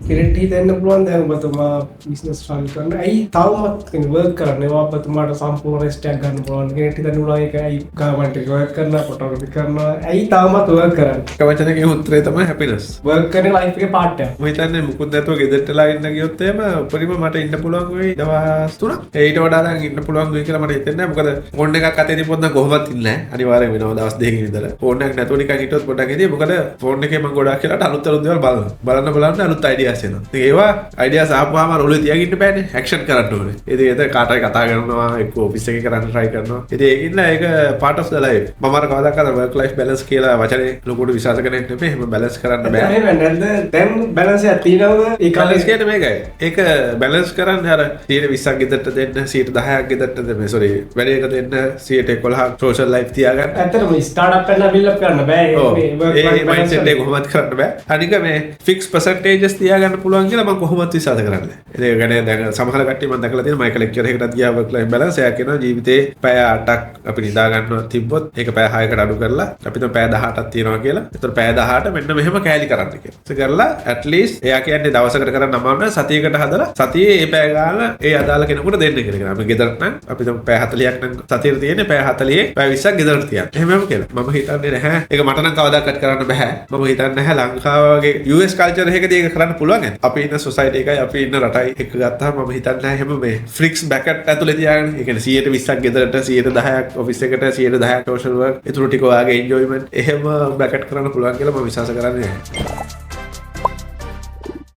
කෙනෙක්ට හිතෙන්න පුළුවන් දැන් ඔබතුමා බිස්නස් රන් කරන ඇයි තවමත් වර්ක් කරන්නේ ඔබතුමාට සම්පූර්ණ රෙස්ට් එකක් ගන්න පුළුවන් කෙනෙක්ට හිතන්න පුළුවන් ඒක ඇයි ගවර්න්මන්ට් එක වර්ක් කරනවා ෆොටෝග්‍රැෆි කරනවා ඇයි තවමත් වර්ක් කරන්නේ එක වචනකින් උත්තරේ තමයි හැපිනස්. වර්ක් කරන ලයිෆ් එකේ පාර්ට් එකක් මම හිතන්නේ මුකුත් නැතුව ගෙදරටලා ඉන්න ගියොත් එහෙම උපරිම මට ඉන්න පුළුවන් වෙයි දවස් 3ක්. ඊට වඩා දැන් ඉන්න පුළුවන් වෙයි කියලා මට හිතෙන්නේ නැහැ. මොකද ෆෝන් එකක් අතේ තිබ්බොත් නම් කොහොමවත් ඉන්නේ නැහැ. අනිවාර්යෙන් වෙනවා දවස් දෙකකින් විතර. ෆෝන් එකක් නැතුව නිකන් හිටියොත් පොඩ්ඩක් ඉදී. මොකද ෆෝන් එකේ මම ගොඩාක් කියලා අලුත් දේවල් බලන්න අලුත් අයිඩියාස් එනවා. ඉතින් ඒවා අයිඩියාස් ආපුවාම ඔළුවේ තියාගෙන ඉන්න බෑනේ. ඇක්ෂන් කරන්න ඕනේ. ඉතින් ඒක කාටයි කතා කරනවා එක්ක ඔෆිස් එකේ කරන්න try කරනවා. ඉතින් ඒකින්ද ඒක part of the life. මම අර කවදාකවත් work life balance කියලා වචනේ ලොකුට විශ්වාස කරන්නේ නෙමෙයි. එහෙම balance කරන්න බෑ. එහෙම නැද්ද දැන් බැලන්ස් එකක් තියෙනවද ඒ balance කියන්නේ මේකයි. ඒක balance කරන්න අර 120ක් ගෙදරට දෙන්න 10ක් ගෙදරට දෙන්න sorry වැඩේක දෙන්න 11ක් social life තියාගන්න. ඇත්තටම ස්ටාර්ට් අප් එක බිල්ඩ් අප් කරන්න බෑ ඒ mindset එක කොහොමද කරන්න බෑ. අනික මේ fixed percentages තියාගන්න පුළුවන් කියලා මම කොහොමවත් විශ්වාස කරන්නේ නැහැ. ඒක ගැන දැන් සමහර කට්ටිය මම දැකලා තියෙනවා මයිකල් ලෙක්චර් එකකට ගියා work life balance එකක් කියනවා ජීවිතේ පැය 8ක් අපි නිදා ගන්නවා තිබ්බොත් ඒක පැය 6කට අඩු කරලා අපි තුන් පැය 18ක් තියනවා කියලා. ඒතර පැය 18 මෙන්න මෙහෙම කෑලි කරන්න කියලා. ඒක කරලා at least එයා කියන්නේ දවසකට කරන්න අමාරු සතියකට හදලා සතියේ ඒ පැය ගාන ඒ අදාළ කෙනෙකුට දෙන්න කියලා. අපි ගෙදරට නම් අපි තුන් පැය 40ක් නම් සතියේ තියෙන්නේ පැය 40 පැය 20ක් ගෙදරට තියන්න. එහෙමම කියලා. මම හිතන්නේ නැහැ. ඒක මට නම් කවදාකවත් කරන්න බෑ. මම හිතන්නේ නැහැ ලංකාව වගේ US කල්චර් එකකදී ඒක කරන්න පුළුවන්. අපි ඉන්න සොසයිටි එකයි අපි ඉන්න රටයි එක ගත්තාම මම හිතන්නේ නැහැ හැම මේ ෆ්ලික්ස් බ්‍රැකට් ඇතුලේ තියාගෙන. ඒ කියන්නේ 120ක් ගෙදරට 10ක් ඔෆිස් එකට 10ක් සෝෂල් වර්ක්. ඒ තුරු ටික ඔයාගේ එන්ජොයිමන්ට් එහෙම බ්‍රැකට් කරන්න පුළුවන් කියලා මම විශ්වාස කරන්නේ නැහැ.